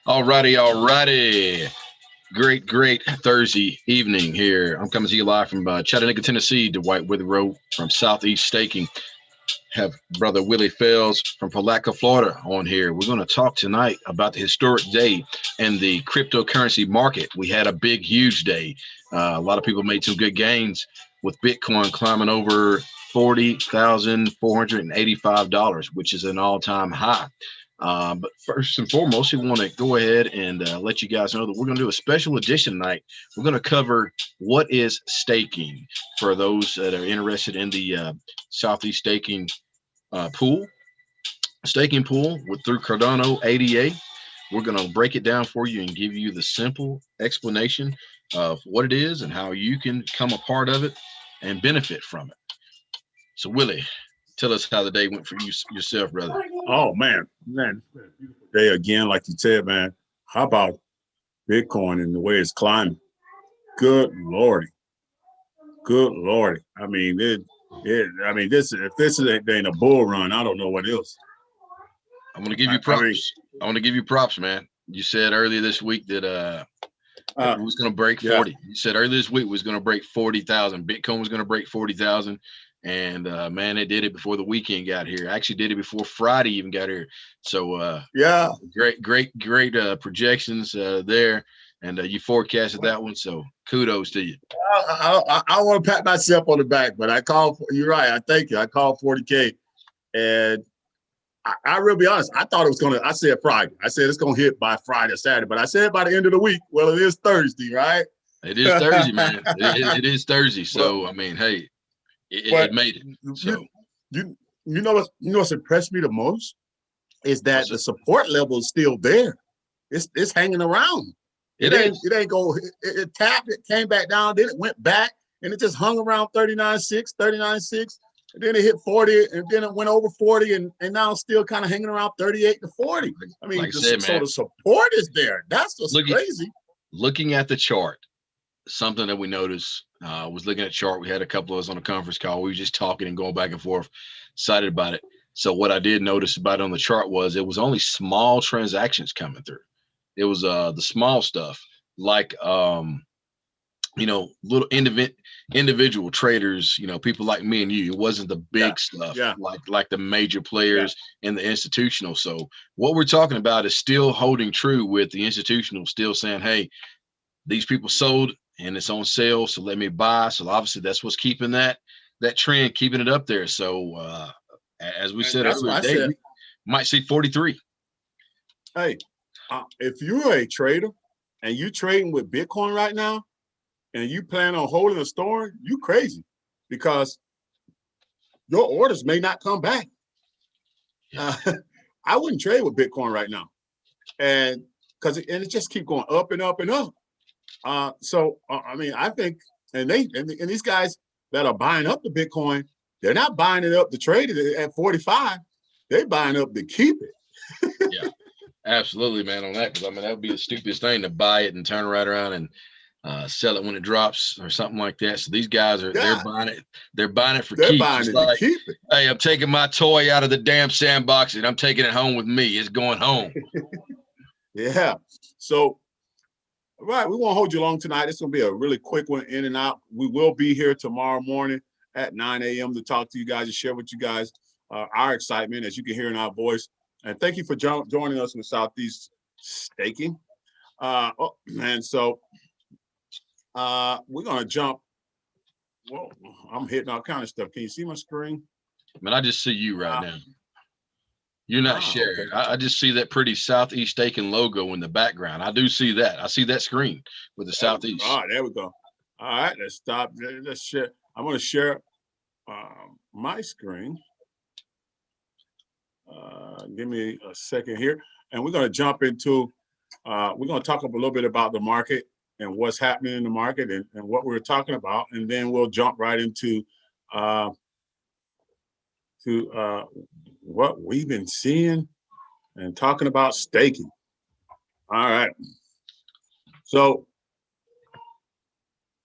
All righty. All righty. Great Thursday evening here. I'm coming to you live from Chattanooga, Tennessee. Dwight Witherow from Southeast Staking. Have Brother Willie Fells from Palatka, Florida on here. We're going to talk tonight about the historic day in the cryptocurrency market. We had a big, huge day. A lot of people made some good gains with Bitcoin climbing over $40,485, which is an all-time high. But first and foremost, we want to go ahead and let you guys know that we're going to do a special edition tonight. We're going to cover what is staking for those that are interested in the Southeast staking staking pool through Cardano ADA. We're going to break it down for you and give you the simple explanation of what it is and how you can become a part of it and benefit from it. So, Willie, tell us how the day went for you yourself, brother. Oh, man. Day again, like you said, man. How about Bitcoin and the way it's climbing? Good Lordy. I mean, this if this ain't a bull run, I don't know what else. I'm going to give you props. I want to give you props, man. You said earlier this week that it was going to break 40. You said earlier this week was going to break 40,000. Bitcoin was going to break 40,000. And man, it did it before the weekend got here. Actually did it before Friday even got here. So great projections there. And you forecasted that one. So kudos to you. I want to pat myself on the back, but you're right. I thank you. I called 40K. And I will be honest. I thought it was I said Friday. I said it's going to hit by Friday or Saturday, but I said by the end of the week. Well, it is Thursday, right? It is Thursday, man. It is Thursday. So, I mean, hey. It made it. So you know what's impressed me the most is that the support level is still there. It's hanging around. It ain't go. It tapped. It came back down. Then it went back. and it just hung around 39.6, 39.6. And then it hit 40, and then it went over 40, and now still kind of hanging around 38 to 40. I mean, like I said, so the support is there. That's what's crazy. Looking at the chart, something that we noticed was looking at the chart. We had a couple of us on a conference call. We were just talking and going back and forth, excited about it. So what I did notice about it on the chart was it was only small transactions coming through. It was the small stuff, like little individual traders, people like me and you. It wasn't the big stuff, like the major players and the institutional. So what we're talking about is still holding true with the institutional, still saying, hey, these people sold and it's on sale, so let me buy. So obviously that's what's keeping that trend, keeping it up there. So as we said earlier today, we might see 43. Hey, if you're a trader and you trading with Bitcoin right now, and you plan on holding a store, you crazy, because your orders may not come back. I wouldn't trade with Bitcoin right now, and it just keep going up and up and up. I mean, I think, and these guys that are buying up the Bitcoin, they're not buying it up to trade it at 45. They're buying up to keep it. Yeah, absolutely, man. On that, because I mean that would be the stupidest thing, to buy it and turn right around and sell it when it drops or something like that. So these guys they're buying it. They're buying it for keeps. Buying it to keep it. Hey, I'm taking my toy out of the damn sandbox and I'm taking it home with me. It's going home. Yeah. So, right, we won't hold you long tonight. It's going to be a really quick one, in and out. We will be here tomorrow morning at 9 a.m. to talk to you guys and share with you guys our excitement, as you can hear in our voice. And thank you for joining us in the Southeast Staking. And so we're going to jump. Whoa, I'm hitting all kind of stuff. Can you see my screen? Man, I just see you right now. You're not sharing. Okay. I just see that pretty Southeast Staking logo in the background. I do see that. I see that screen with the Southeast. All right, there we go. All right, let's stop. Let's share. I'm going to share my screen. Give me a second here. And we're going to jump into, we're going to talk a little bit about the market and what's happening in the market and what we're talking about. And then we'll jump right into what we've been seeing and talking about staking. All right. So,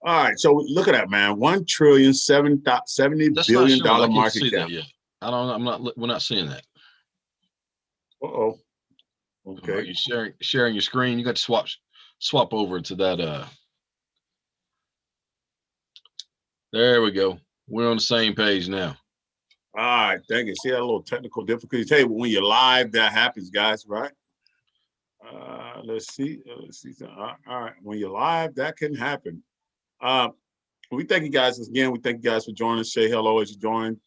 all right. So look at that, man. $1.70 billion market cap. We're not seeing that. Uh-oh. Okay. Are you sharing your screen? You got to swap over to that. There we go. We're on the same page now. All right, thank you. See that little technical difficulty. Hey, when you're live, that happens, guys, right? Let's see. All right, when you're live, that can happen. We thank you guys again. We thank you guys for joining us. Say hello as you join.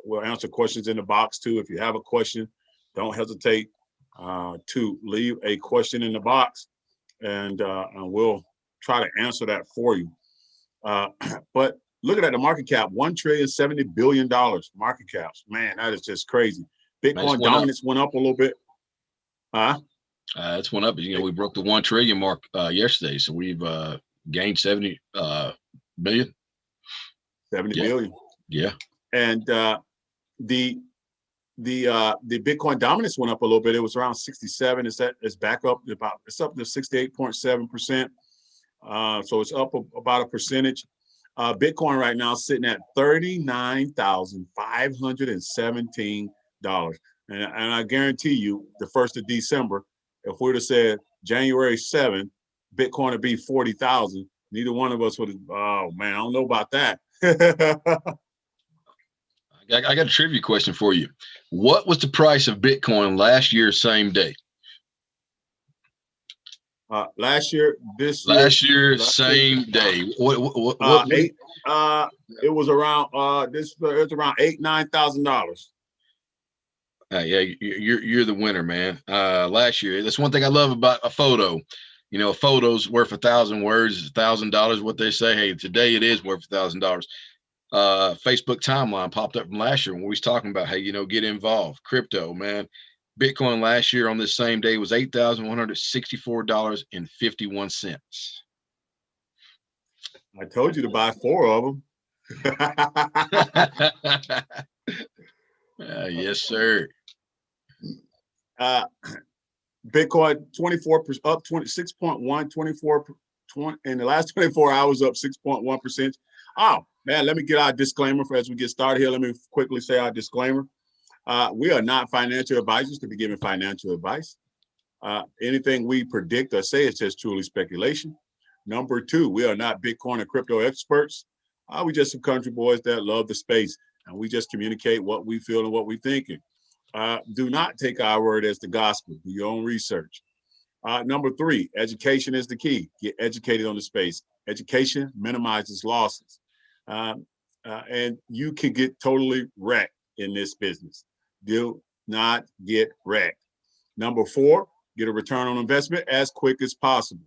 We'll answer questions in the box too. If you have a question, don't hesitate to leave a question in the box, and we'll try to answer that for you. But looking at the market cap, $1.70 billion market caps. Man, that is just crazy. Bitcoin dominance went up a little bit. It's went up. We broke the 1 trillion mark yesterday, so we've gained 70 billion. 70 billion. Yeah. And the Bitcoin dominance went up a little bit. It was around 67. It's back up it's up to 68.7%. So it's up about a percentage. Bitcoin right now is sitting at $39,517. And I guarantee you, the 1st of December, if we would have said January 7th, Bitcoin would be 40,000, neither one of us would have, oh man, I don't know about that. I got a trivia question for you. What was the price of Bitcoin last year, same day? Last year, same day. What it was around it's around $8,000-9,000. Yeah, you're the winner, man. Last year, that's one thing I love about a photo. A photo's worth 1,000 words, $1,000. What they say, hey, today it is worth $1,000. Facebook timeline popped up from last year when we was talking about, hey, get involved. Crypto, man. Bitcoin last year on this same day was $8,164.51. I told you to buy 4 of them. Yes, sir. Bitcoin 24% up 26.1, 24 20, in the last 24 hours up 6.1%. Oh man, let me get our disclaimer as we get started here. Let me quickly say our disclaimer. We are not financial advisors to be giving financial advice. Anything we predict or say is just truly speculation. Number 2, we are not Bitcoin or crypto experts. We just some country boys that love the space, and we just communicate what we feel and what we're thinking. Do not take our word as the gospel. Do your own research. Number 3, education is the key. Get educated on the space. Education minimizes losses. And you can get totally wrecked in this business. Do not get wrecked. Number 4, get a return on investment as quick as possible.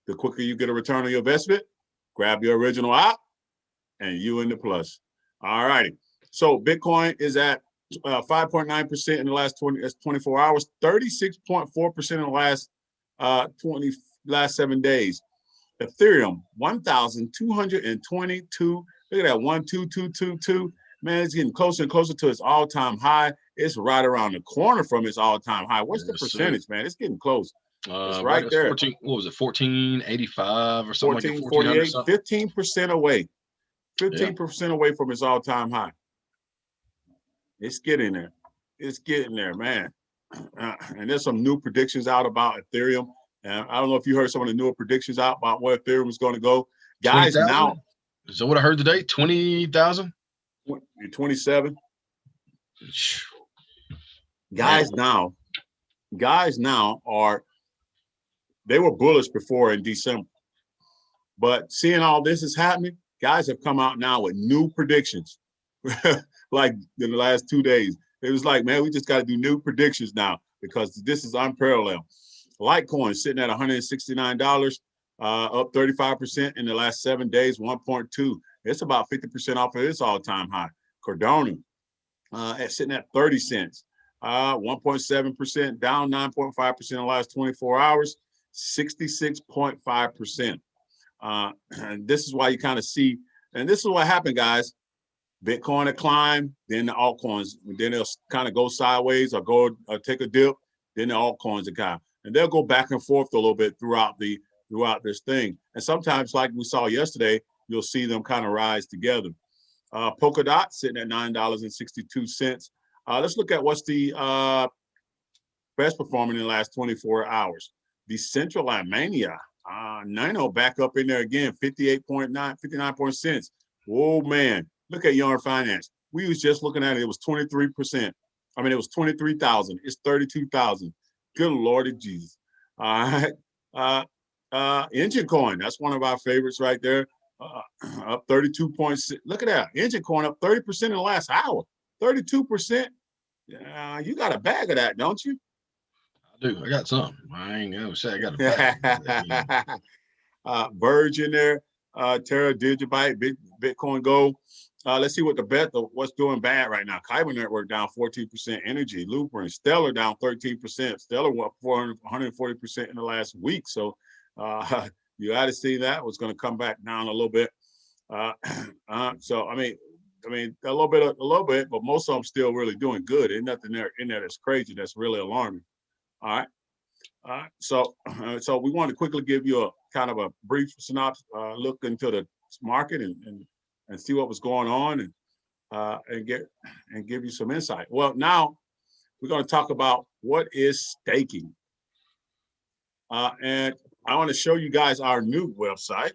The quicker you get a return on your investment, grab your original app and you in the plus. All righty. So Bitcoin is at 5.9% in the last 24 hours, 36.4% in the last 7 days. Ethereum, 1,222. Look at that, 12222. Man, it's getting closer and closer to its all-time high. It's right around the corner from its all-time high. What's the percentage, man? It's getting close. It's right there. 14, what was it, 1485 or something 1448, like 15% away. 15% away from its all-time high. It's getting there. It's getting there, man. And there's some new predictions out about Ethereum. And I don't know if you heard some of the newer predictions out about where Ethereum is going to go. Guys, 20, now. Is that what I heard today? 20,000? 27. Guys now they were bullish before in December. But seeing all this is happening, guys have come out now with new predictions. Like in the last 2 days. It was like, man, we just got to do new predictions now because this is unparalleled. Litecoin sitting at $169, up 35% in the last 7 days, 1.2. It's about 50% off of its all-time high. Cardano sitting at 30 cents, 1.7%, down 9.5% in the last 24 hours, 66.5%. And this is why you kind of see, and this is what happened, guys. Bitcoin will climb, then the altcoins, then they'll kind of go sideways or go or take a dip, then the altcoins will kind of, and they'll go back and forth a little bit throughout this thing. And sometimes, like we saw yesterday, you'll see them kind of rise together. Polkadot sitting at $9.62. Let's look at what's the best performing in the last 24 hours. Decentralized Mania, Nano back up in there again, 59 cents. Oh man. Look at Yarn Finance. We was just looking at it. It was 23%. I mean, it was 23,000. It's 32,000. Good Lord of Jesus. All right. Engine Coin. That's one of our favorites right there. Up 32.6. Look at that. Engine Coin up 30% in the last hour. 32%. You got a bag of that, don't you? I do. I got some. I ain't gonna say I got a bag. Verge in there. Terra, Digibyte, Bitcoin Go. Let's see what what's doing bad right now. Kyber Network down 14%. Energy, Lubricant, Stellar down 13%. Stellar went up 140% in the last week. So you got to see that was going to come back down a little bit. So I mean a little bit, but most of them still really doing good. Ain't nothing there in there that's crazy. That's really alarming. All right. So we want to quickly give you a kind of a brief synopsis, look into the market and see what was going on and give you some insight. Well, now we're going to talk about what is staking. And I want to show you guys our new website.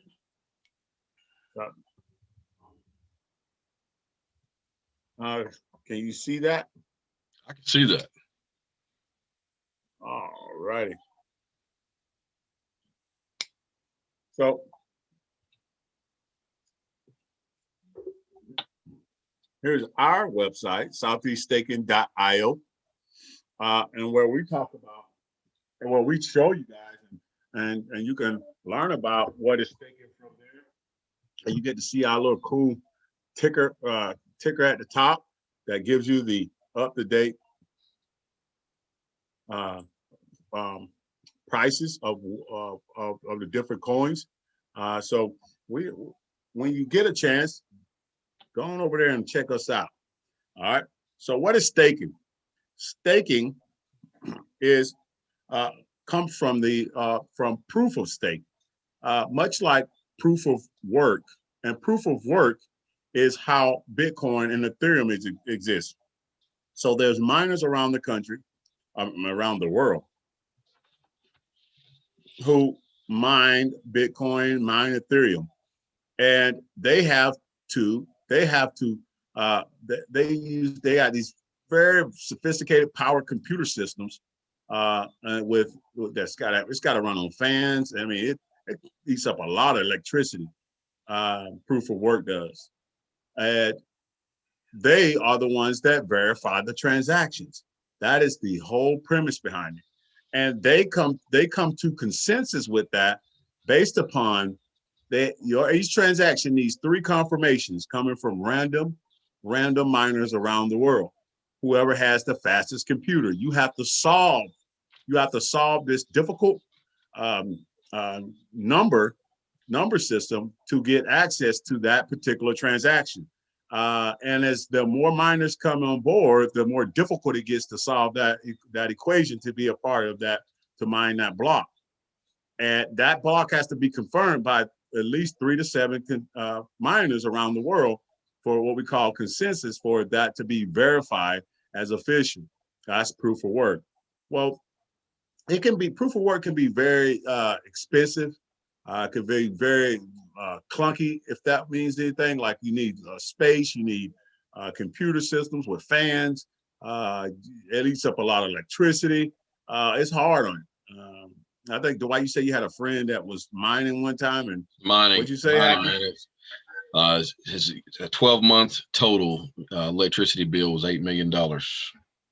Can you see that? I can see that. All righty. So here's our website, southeaststaking.io, and where we talk about and where we show you guys and you can learn about what is staking from there. And you get to see our little cool ticker at the top that gives you the up-to-date prices of the different coins. So when you get a chance, go on over there and check us out. All right. So what is staking? Staking is comes from from proof of stake, much like proof of work. And proof of work is how Bitcoin and Ethereum exist. So there's miners around the country, around the world, who mine Bitcoin, mine Ethereum, and they have to they got these very sophisticated power computer systems with it's got to run on fans. I mean, it eats up a lot of electricity. Proof of work does, and they are the ones that verify the transactions. That is the whole premise behind it, and they come to consensus with that based upon that each transaction needs 3 confirmations coming from random miners around the world. Whoever has the fastest computer, you have to solve this difficult number system to get access to that particular transaction. And as the more miners come on board, the more difficult it gets to solve that equation to be a part of that, to mine that block. And that block has to be confirmed by at least 3 to 7 miners around the world for what we call consensus, for that to be verified as official. That's proof of work. Well, proof of work can be very expensive. Could be very clunky, if that means anything. Like you need space, you need computer systems with fans. It eats up a lot of electricity. It's hard on it. I think, Dwight, you said you had a friend that was mining one time, and mining. What'd you say? His 12-month total electricity bill was $8 million.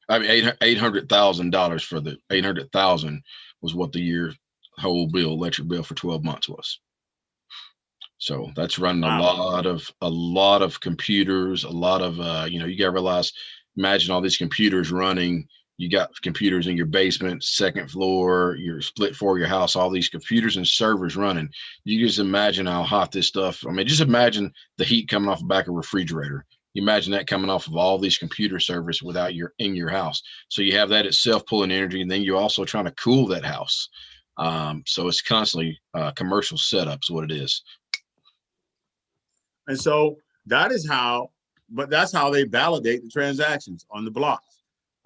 I mean, $800,000 for the 800,000 was what the whole electric bill for 12 months was. So that's running a lot of computers, a lot of you got to realize, imagine all these computers running. You got computers in your basement, 2nd floor, your split floor, your house, all these computers and servers running. You just imagine how hot this stuff. I mean, just imagine the heat coming off the back of a refrigerator. You imagine that coming off of all these computer servers in your house. So you have that itself pulling energy, and then you're also trying to cool that house. So it's constantly commercial setup is what it is. And so that's how they validate the transactions on the blocks.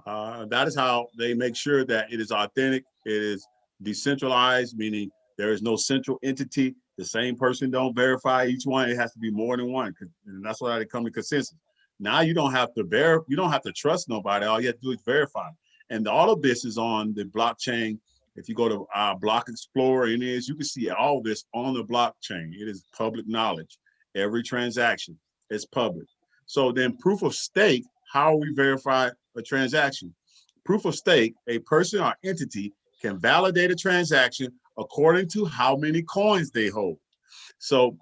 That is how they make sure that it is authentic, it is decentralized, meaning there is no central entity. The same person don't verify each one. It has to be more than one, and that's why they come to consensus. Now you don't have to trust nobody. All you have to do is verify. And all of this is on the blockchain. If you go to Block Explorer, you can see all this on the blockchain. It is public knowledge. Every transaction is public. So then proof of stake, how we verify a transaction. Proof of stake, a person or entity can validate a transaction according to how many coins they hold. So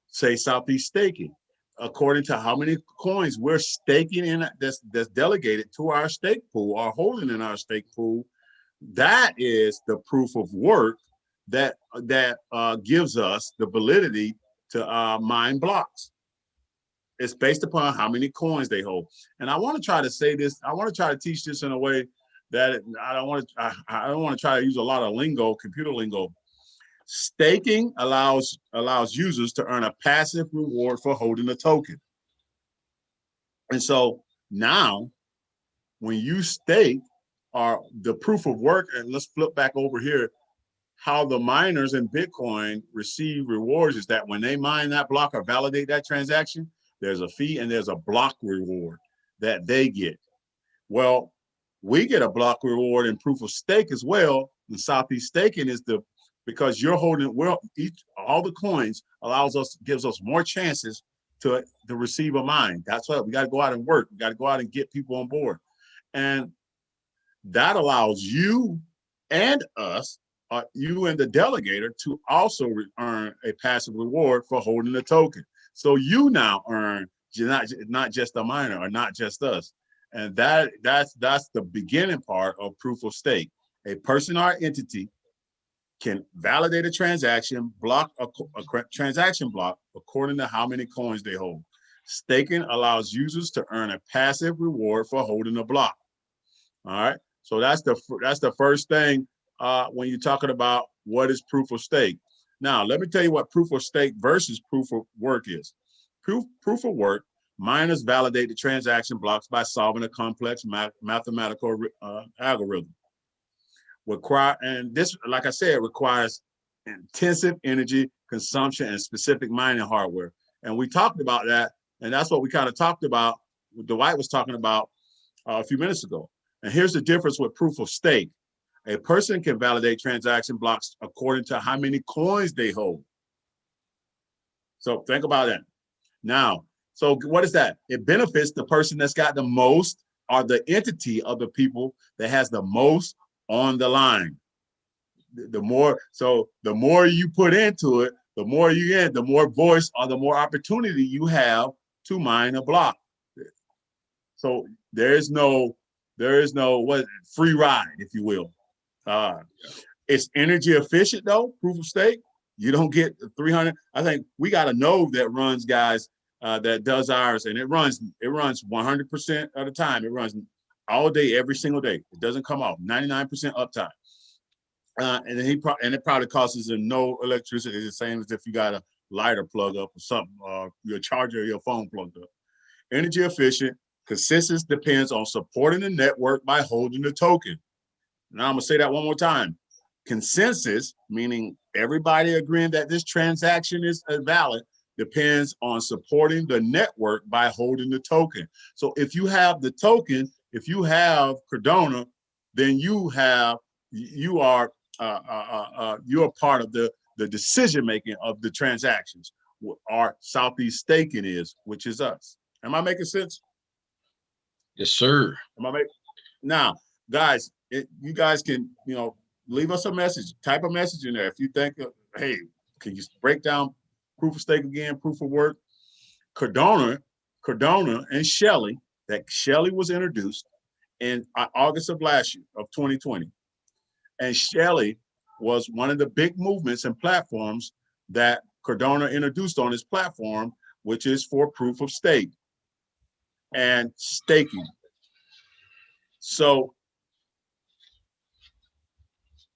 say Southeast staking, according to how many coins we're staking in that's delegated to our stake pool or holding in our stake pool, that is the proof of work that gives us the validity to mine blocks. It's based upon how many coins they hold. And I want to try to say this. I want to try to teach this in a way that I don't want to try to use a lot of lingo, computer lingo. Staking allows users to earn a passive reward for holding a token. And so now, when you stake, or the proof of work, and let's flip back over here, how the miners in Bitcoin receive rewards is that when they mine that block or validate that transaction, there's a fee and there's a block reward that they get. Well, we get a block reward in proof of stake as well. And Southeast staking is because you're holding all the coins gives us more chances to receive a mine. That's why we got to go out and work. We got to go out and get people on board. And that allows you and us, you and the delegator, to also earn a passive reward for holding the token. So you now earn not just a miner, or not just us. And that's the beginning part of proof of stake. A person or entity can validate a transaction, block a transaction block according to how many coins they hold. Staking allows users to earn a passive reward for holding a block. All right. So that's the first thing when you're talking about what is proof of stake. Now, let me tell you what proof of stake versus proof of work is. Proof of work, miners validate the transaction blocks by solving a complex mathematical algorithm. And this, like I said, requires intensive energy consumption and specific mining hardware. And we talked about that, and that's what we kind of talked about. Dwight was talking about a few minutes ago. And here's the difference with proof of stake. A person can validate transaction blocks according to how many coins they hold. So think about that. Now, so what is that? It benefits the person that's got the most, or the entity of the people that has the most on the line. The more you put into it, the more you get, the more voice or the more opportunity you have to mine a block. So there is no free ride, if you will. It's energy efficient though, proof of stake. You don't get 300. I think we got a node that runs, guys, that does ours, and it runs 100% of the time. It runs all day, every single day. It doesn't come off. 99% uptime. And it probably costs them no electricity. It's the same as if you got a lighter plug up or something, your charger or your phone plugged up. Energy efficient. Consensus depends on supporting the network by holding the token. Now I'm gonna say that one more time. Consensus, meaning everybody agreeing that this transaction is valid, depends on supporting the network by holding the token. So if you have the token, if you have Cardano, then you are part of the decision making of the transactions. Our Southeast Staking is, which is us. Am I making sense? Yes, sir. Now, guys, you guys can, leave us a message, type a message in there. If you think, hey, can you break down proof of stake again, proof of work? Cardano and Shelley, that Shelley was introduced in August of last year, of 2020. And Shelley was one of the big movements and platforms that Cardano introduced on his platform, which is for proof of stake and staking. So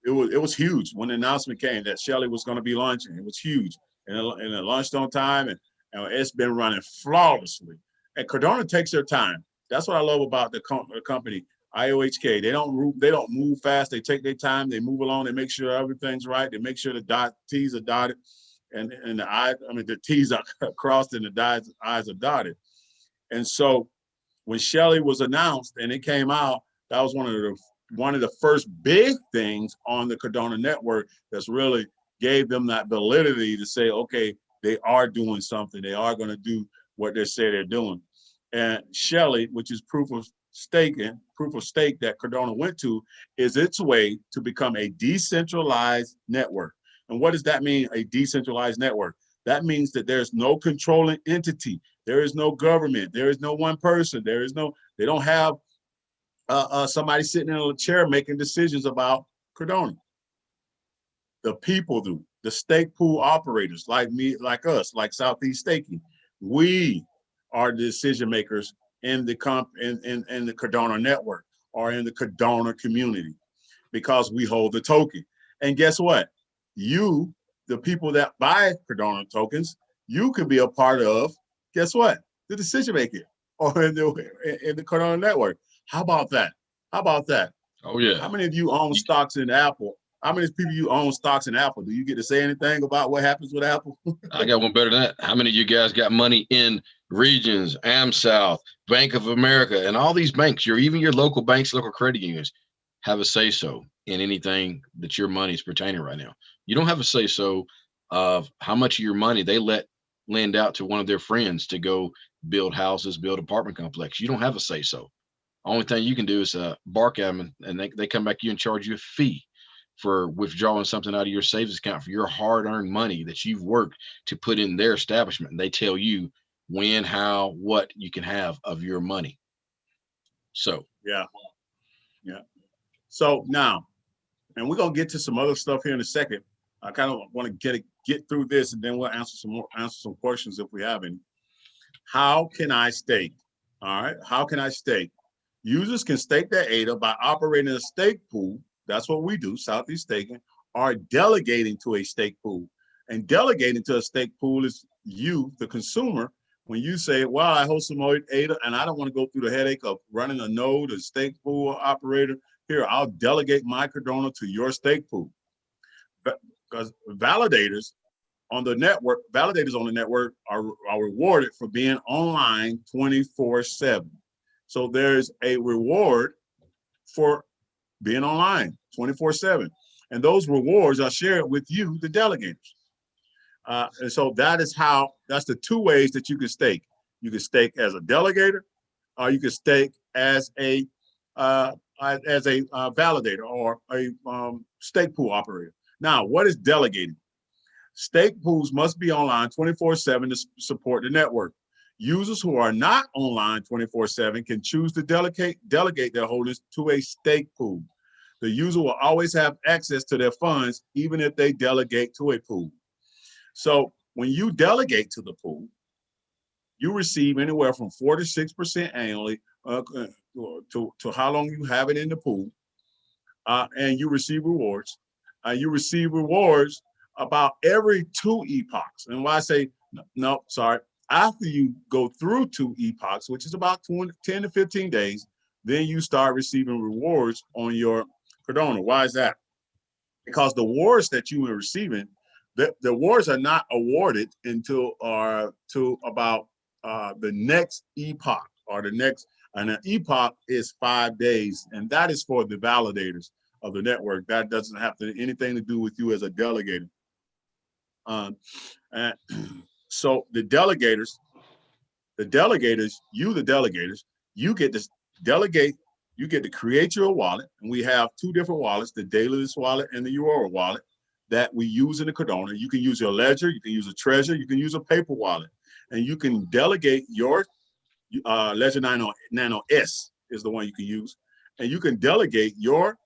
it was huge when the announcement came that Shelley was going to be launching. It was huge, and it launched on time, and it's been running flawlessly. And Cardano takes their time. That's what I love about the company IOHK. They don't move fast. They take their time. They move along. They make sure everything's right. They make sure the T's are dotted, and the T's are crossed and the I's are dotted. And so when Shelley was announced and it came out, that was one of the first big things on the Cardano network that's really gave them that validity to say, okay, they are doing something. They are going to do what they say they're doing. And Shelley, which is proof of stake that Cardano went to, is its way to become a decentralized network. And what does that mean, a decentralized network? That means that there's no controlling entity. There is no government. There is no one person. They don't have somebody sitting in a chair making decisions about Cardano. The people do. The stake pool operators like me, like us, like Southeast Staking. We are the decision makers in the in the Cardano network or in the Cardano community because we hold the token. And guess what? You, the people that buy Cardano tokens, you can be a part of, guess what? The decision making or in the Cardano network. How about that? Oh, yeah. How many of you own stocks in Apple? How many people you own stocks in Apple? Do you get to say anything about what happens with Apple? I got one better than that. How many of you guys got money in Regions, AmSouth, Bank of America, and all these banks, even your local banks, local credit unions, have a say-so in anything that your money is pertaining right now? You don't have a say-so of how much of your money they lend out to one of their friends to go build houses, build apartment complex. You don't have a say-so. Only thing you can do is bark at them, and they come back to you and charge you a fee for withdrawing something out of your savings account for your hard-earned money that you've worked to put in their establishment. And they tell you when, how, what you can have of your money. So yeah. So now, and we're gonna get to some other stuff here in a second. I kind of want to get through this, and then we'll answer some questions if we have any. How can I stake? All right, how can I stake? Users can stake their ADA by operating a stake pool. That's what we do, Southeast Staking, or delegating to a stake pool. And delegating to a stake pool is you, the consumer, when you say, well, I host some ADA and I don't want to go through the headache of running a node, a stake pool operator. Here, I'll delegate my Cardano to your stake pool. Because validators on the network are rewarded for being online 24/7. So there's a reward for being online 24/7. And those rewards are shared with you, the delegators. And so that's the two ways that you can stake. You can stake as a delegator, or you can stake as a validator or a stake pool operator. Now, what is delegating? Stake pools must be online 24/7 to support the network. Users who are not online 24/7 can choose to delegate their holdings to a stake pool. The user will always have access to their funds, even if they delegate to a pool. So when you delegate to the pool, you receive anywhere from 4 to 6% annually to how long you have it in the pool, and you receive rewards. You receive rewards about every 2 epochs. And why I say, no, sorry, after you go through 2 epochs, which is about 10 to 15 days, then you start receiving rewards on your Cardano. Why is that? Because the rewards that you are receiving, the rewards are not awarded until to about the next epoch or the next, and an epoch is 5 days, and that is for the validators of the network. That doesn't have anything to do with you as a delegator. And so the delegators, you get to delegate, you get to create your wallet. And we have 2 different wallets, the Daedalus wallet and the Aurora wallet that we use in the Cardano. You can use your ledger, you can use a Trezor, you can use a paper wallet, and you can delegate your Ledger Nano S is the one you can use. And you can delegate your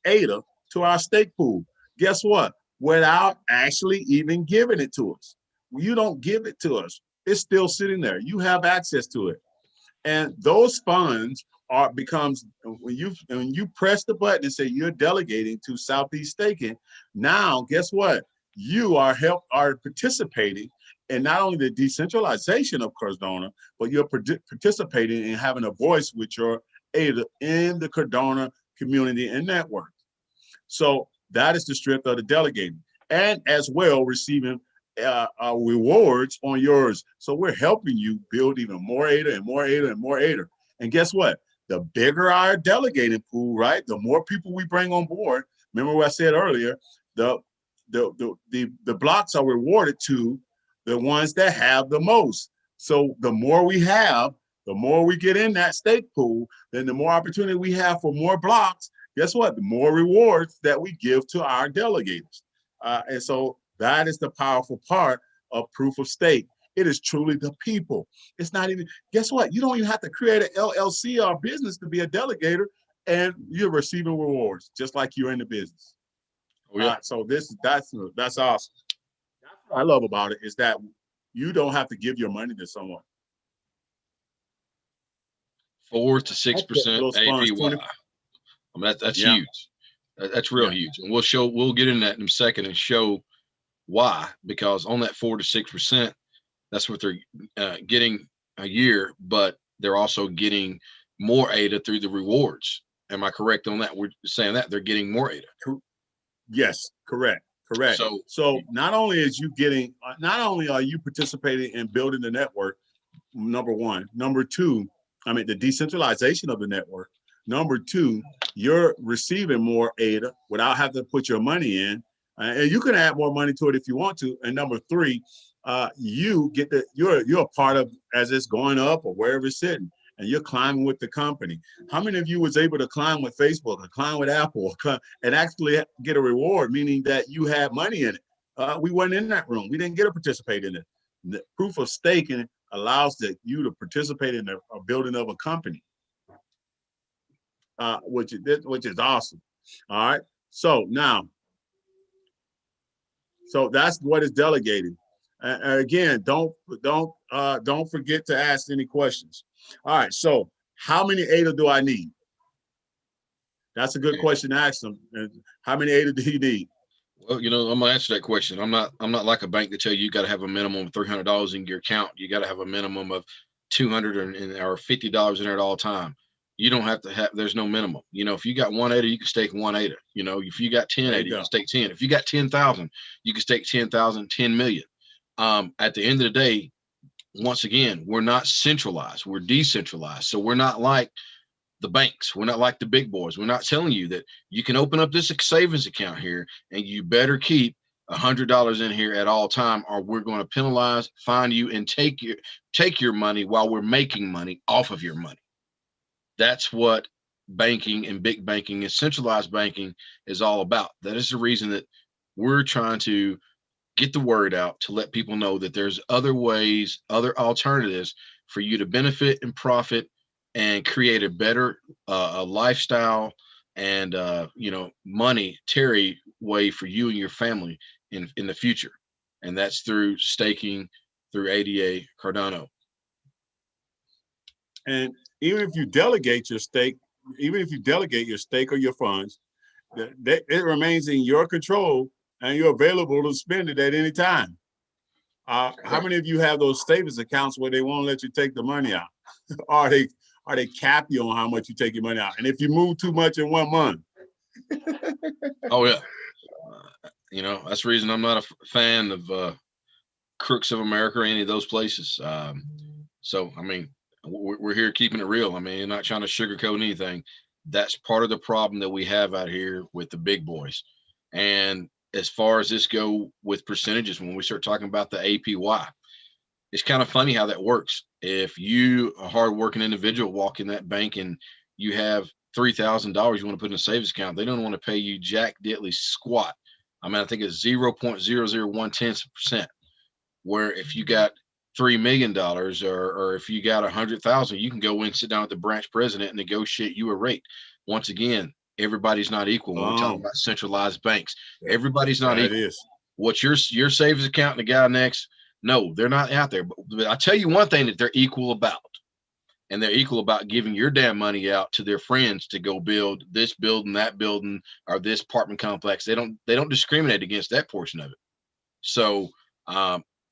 ADA to our stake pool. Guess what? Without actually even giving it to us. You don't give it to us. It's still sitting there. You have access to it. And those funds becomes when you press the button and say you're delegating to Southeast Staking, now guess what? You are participating in not only the decentralization of Cardano, but you're participating in having a voice with your ADA in the Cardano community and network. So that is the strength of the delegating, and as well receiving rewards on yours. So we're helping you build even more ADA and more ADA and more ADA. And guess what? The bigger our delegating pool, right? The more people we bring on board. Remember what I said earlier? The blocks are rewarded to the ones that have the most. So the more we have, the more we get in that stake pool, then the more opportunity we have for more blocks. Guess what? The more rewards that we give to our delegators. And so that is the powerful part of proof of stake. It is truly the people. It's not even, guess what? You don't even have to create an LLC or business to be a delegator, and you're receiving rewards just like you're in the business. Oh, yeah. So that's awesome. That's what I love about it, is that you don't have to give your money to someone. 4 to 6% APY. I mean, that's huge. That's real huge. And we'll get into that in a second and show why, because on that 4 to 6%, that's what they're getting a year, but they're also getting more ADA through the rewards. Am I correct on that? We're saying that they're getting more ADA. Yes, correct. So not only are you participating in building the network, number one. Number two, the decentralization of the network. Number two, you're receiving more ADA without having to put your money in. And you can add more money to it if you want to. And number three, you're a part of, as it's going up or wherever it's sitting, and you're climbing with the company. How many of you was able to climb with Facebook or climb with Apple and actually get a reward, meaning that you had money in it? We weren't in that room. We didn't get to participate in it. The proof of staking allows you to participate in the building of a company, which is awesome. All right. So now, so that's what is delegated. Again, don't forget to ask any questions. All right. So how many ADA do I need? That's a good question to ask them. How many ADA do you need? Well, I'm gonna answer that question. I'm not like a bank to tell you got to have a minimum of $300 in your account. You got to have a minimum of $200 or $50 in there at all time. You don't have to have. There's no minimum. If you got 1 ADA, you can stake 1 ADA. If you got 10 ADA, you can stake 10. If you got 10,000, you can stake 10,000, 10 million. At the end of the day, once again, we're not centralized. We're decentralized. So we're not like the banks. We're not like the big boys. We're not telling you that you can open up this savings account here and you better keep $100 in here at all time, or we're going to penalize, fine you, and take your money while we're making money off of your money. That's what banking and big banking and centralized banking is all about. That is the reason that we're trying to get the word out to let people know that there's other ways, other alternatives for you to benefit and profit and create a better lifestyle and monetary way for you and your family in the future. And that's through staking, through ADA Cardano. And even if you delegate your stake, or your funds, it remains in your control and you're available to spend it at any time. How many of you have those savings accounts where they won't let you take the money out? Or they cap you on how much you take your money out? And if you move too much in 1 month. Oh, yeah. That's the reason I'm not a fan of Crooks of America or any of those places. So, I mean, we're here keeping it real. I mean, you're not trying to sugarcoat anything. That's part of the problem that we have out here with the big boys. And as far as this go with percentages, when we start talking about the APY, it's kind of funny how that works. If you, a hardworking individual, walk in that bank and you have $3,000 you want to put in a savings account, they don't want to pay you jack diddly squat. I mean, I think it's 0.0001%. Where if you got $3 million or if you got 100,000, you can go in, sit down with the branch president and negotiate you a rate. Once again, everybody's not equal. When we talk about centralized banks, everybody's not equal. What's your savings account and the guy next? No, they're not out there. But I tell you one thing that they're equal about, and they're equal about giving your damn money out to their friends to go build this building, that building, or this apartment complex. They don't discriminate against that portion of it. So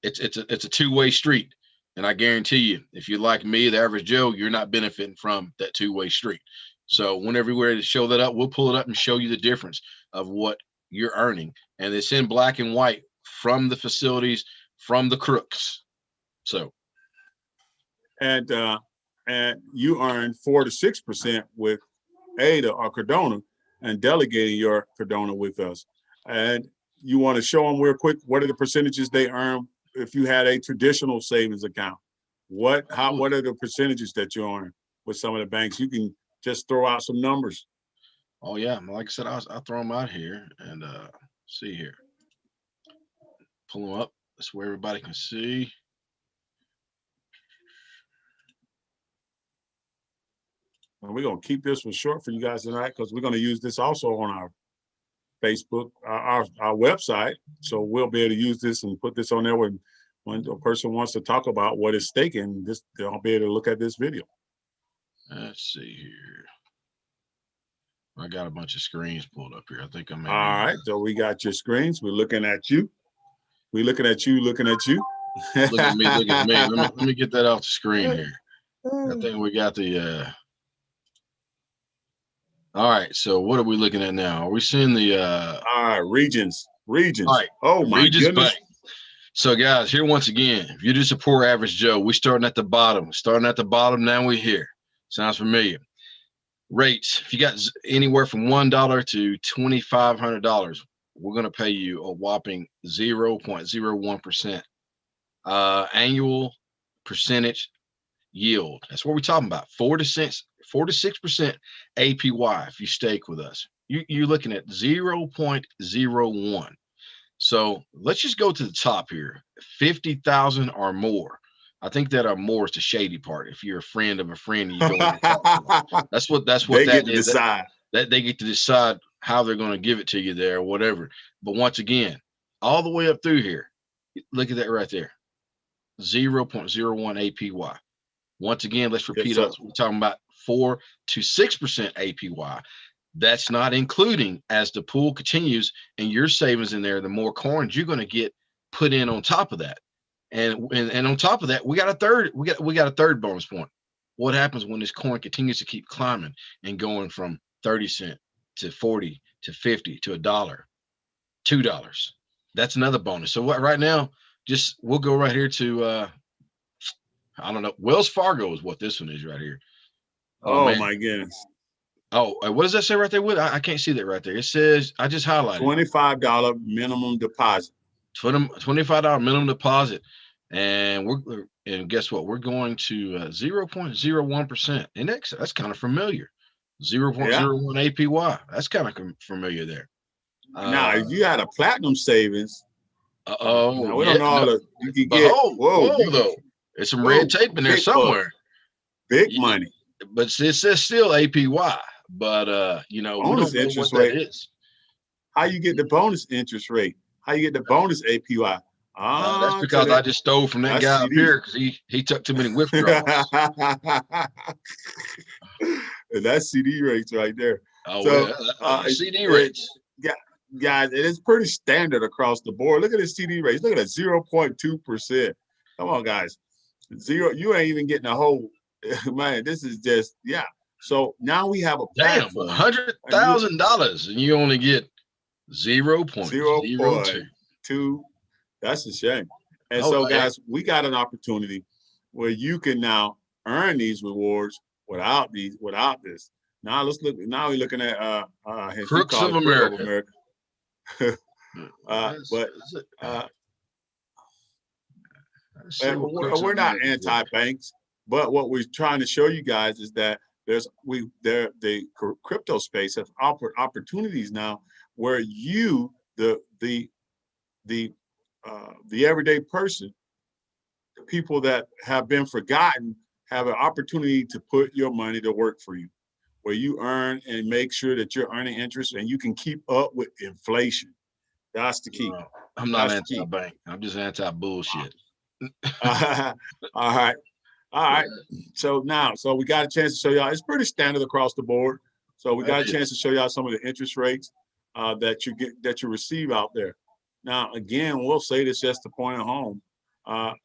it's a two-way street. And I guarantee you, if you're like me, the average Joe, you're not benefiting from that two-way street. So whenever we're ready to show that up, we'll pull it up and show you the difference of what you're earning. And it's in black and white from the facilities, from the crooks. So. And you earn 4 to 6% with ADA or Cardano and delegating your Cardano with us. And you want to show them real quick, what are the percentages they earn if you had a traditional savings account? What are the percentages that you earn with some of the banks? You can just throw out some numbers. Oh yeah, like I said, I'll throw them out here and see here. Pull them up. That's where everybody can see. And we're going to keep this one short for you guys tonight because we're going to use this also on our Facebook, our website. So we'll be able to use this and put this on there when a person wants to talk about what is staking. They'll be able to look at this video. Let's see here. I got a bunch of screens pulled up here. I think I'm. All right, so we got your screens. We're looking at you. We're looking at you. Looking at you. Look at me. Look at me. Let me get that off the screen here. I think we got the. All right. So what are we looking at now? Are we seeing the? All right, regions. All right. Oh my goodness. Bank. So guys, here once again, if you're just a poor average Joe, we're starting at the bottom. Now we're here. Sounds familiar. Rates. If you got anywhere from $1 to $2,500, we're going to pay you a whopping 0.01% annual percentage yield. That's what we're talking about. 4 to 6% APY if you stake with us. You're looking at 0.01. So let's just go to the top here. 50,000 or more. I think that or more is the shady part. If you're a friend of a friend, and you go and talk to them. That's what they get to decide. That they get to decide how they're going to give it to you there or whatever. But once again, all the way up through here, look at that right there, 0.01 APY. Once again, let's repeat us. We're talking about 4 to 6% APY. That's not including, as the pool continues and your savings in there, the more coins you're going to get put in on top of that. And on top of that, we got a third bonus point. What happens when this coin continues to keep climbing and going from 30 cents to 40 to 50 to $1, $2? That's another bonus. So what right now, we'll go right here to I don't know. Wells Fargo is what this one is right here. Oh my goodness. Oh, what does that say right there? I can't see that right there. It says, I just highlighted $25 minimum deposit. $25 minimum deposit. And guess what? We're going to 0.01%. And that's kind of familiar. 0.01 APY. That's kind of familiar there. Now, if you had a platinum savings, we don't know all you can get. Though. There's some red tape in there somewhere. Big money. But it says still APY. But bonus we don't know interest what rate. that is. How you get the bonus interest rate? How you get the bonus APY? That's because I just stole from that guy up here because he took too many withdrawals. That's CD rates right there. Oh, so, CD rates. Yeah, guys, it is pretty standard across the board. Look at the CD rates. Look at that 0.2%. Come on, guys. Zero. You ain't even getting a whole. Man, this is just So now we have a platform. $100,000 and you only get 0.02. That's a shame. And guys, we got an opportunity where you can now earn these rewards without this. Now let's look. Now we're looking at Crooks of America. We're not anti-banks, but what we're trying to show you guys is that the crypto space has offered opportunities now where you, the everyday person, the people that have been forgotten, have an opportunity to put your money to work for you, where you earn and make sure that you're earning interest and you can keep up with inflation. That's the key. I'm not anti-bank. I'm just anti-bullshit. All right. So we got a chance to show y'all. It's pretty standard across the board. So we got a chance to show y'all some of the interest rates that you receive out there. Now, again, we'll say this just to point it home.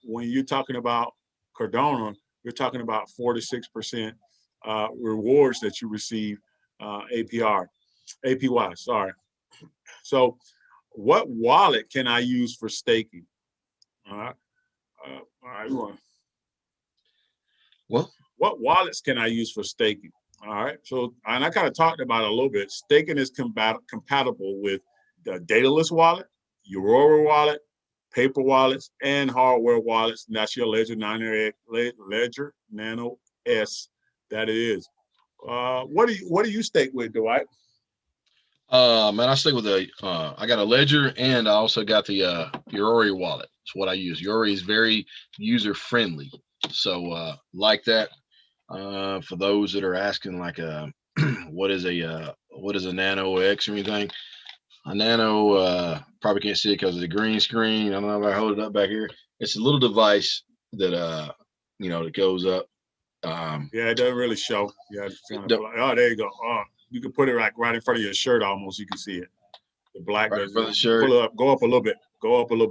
When you're talking about Cardano, you're talking about 4 to 6% rewards that you receive APY. Sorry. So, what wallet can I use for staking? All right. Well, what wallets can I use for staking? All right. So, and I kind of talked about it a little bit. Staking is compatible with the dataless wallet, Aurora wallet, paper wallets, and hardware wallets. And that's your Ledger Nano S. That it is. What do you stake with, Dwight? Man, I stake with I got a Ledger, and I also got the Aurora wallet. It's what I use. Aurora is very user friendly, so like that. For those that are asking, like, what is a Nano X or anything? A Nano probably can't see it because of the green screen. I don't know if I hold it up back here. It's a little device that that goes up. It doesn't really show. Yeah, oh, there you go. Oh, you can put it right in front of your shirt almost. You can see it. The black right in front of the shirt. Pull it up. Go up a little bit.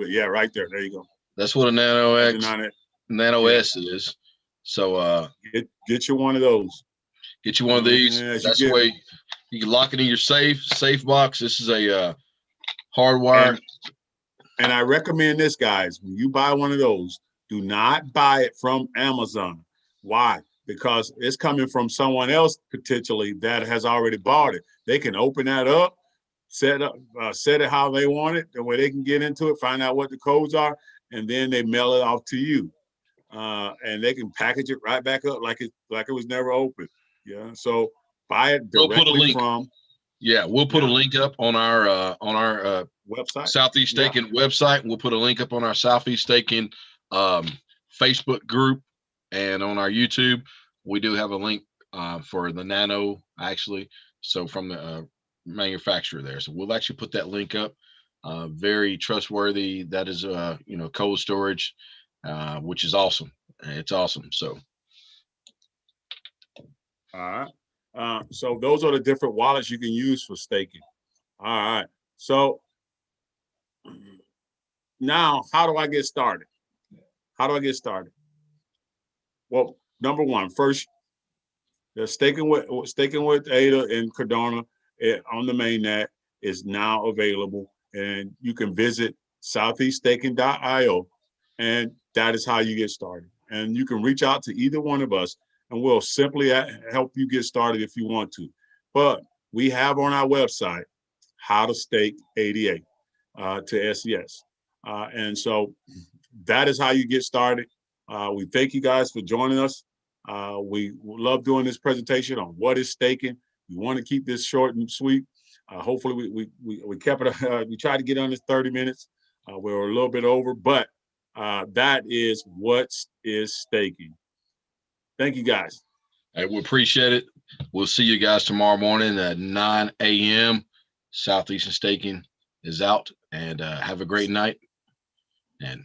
Yeah, right there. There you go. That's what a Nano X, Nano S is. So get you one of those. Get you one of these. That's the way you can lock it in your safe box. This is a hardwire. And I recommend this, guys. When you buy one of those, do not buy it from Amazon. Why? Because it's coming from someone else potentially that has already bought it. They can open that up, set it how they want it, the way they can get into it, find out what the codes are, and then they mail it off to you. And they can package it right back up like it was never opened. Yeah. So buy it directly from. Yeah, we'll put a link up on our website, Southeast Staking website. We'll put a link up on our Southeast Staking Facebook group, and on our YouTube. We do have a link for the Nano, actually. So from the manufacturer there. So we'll actually put that link up. Very trustworthy. That is, cold storage, which is awesome. It's awesome. So. All right. So those are the different wallets you can use for staking. All right. So now, how do I get started? Well, number one, first, staking with Ada and Cardano on the mainnet is now available, and you can visit southeaststaking.io, and that is how you get started. And you can reach out to either one of us, and we'll simply help you get started if you want to. But we have on our website how to stake ADA to SES. And so that is how you get started. We thank you guys for joining us. We love doing this presentation on what is staking. We want to keep this short and sweet. Hopefully we kept it, we tried to get under 30 minutes. We're a little bit over, but that is what is staking. Thank you, guys. Hey, we appreciate it. We'll see you guys tomorrow morning at 9 a.m. Southeastern Staking is out, and have a great night. And